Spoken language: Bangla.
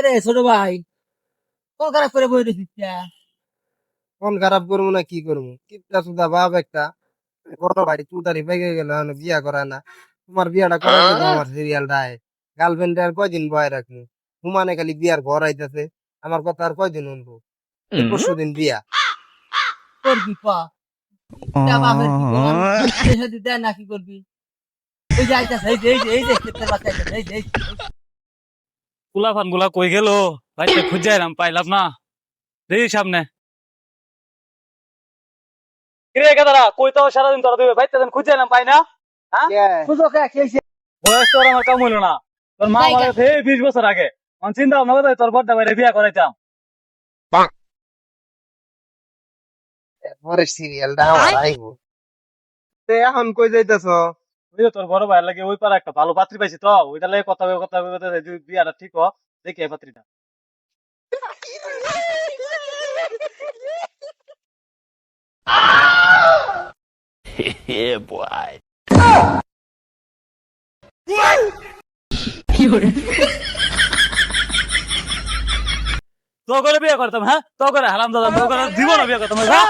রে ছোট ভাই, কোন খারাপ করে বই রেছিস? মন খারাপ করবো না কি করবো? কিপটা সুদা বাপ একটা বড় ভাই চুদারি পেকে গেল, এখনো বিয়া করায় না। তোমার বিয়াটা করাই দেবো আমার সিরিয়ালটায়। গার্লফ্রেন্ড আর কয়দিন বয় রাখবো? হুমানে খালি বিয়ার ঘর আইতাছে, আমার কথা আর কয়দিন শুনবো? এই পরশু দিন বিয়া। করবি ক? তা বাপের কি বলাম, বিয়ে শাদী দেয় না, কি করবি? এই যে আইতাছে, এই যে ক্ষেতের বাচ্চা আইতাছে, এই যে। পোলাপান গুলা কই গেল? ভাইতে খুঁজে এলাম, পাইলাম না। দেখি সামনে। কিরে কেদারা, কই তো সারাদিন তোরা দিবে ভাইতে খুঁজে এলাম, পাই না। হ্যাঁ, সুযোগ খেয়েছে। বয়স তো আর আমার কম হইলো না। তোর মা মারা গেছে 20 বছর আগে। আমার চিন্তা ভাবনা করে তোর বড়টা বাইরে বিয়া করাইতাম। পরে সিরিয়ালটা আমার আইবো। তে এখন কই যাইতেছ? ওই যে তোর বড় ভাইয়ের লাগে ওই পারে একটা ভালো পাত্রী পাইছি, তো ওইটা লাগে কথা বিয়াটা ঠিক হ। দেখি এই পাত্রীটা। Yeah, boy. তো করে বিয়ে করতাম, হ্যাঁ তো করে হারাম দাদা, তো করে জীবনে বিয়ে করতাম, হ্যাঁ।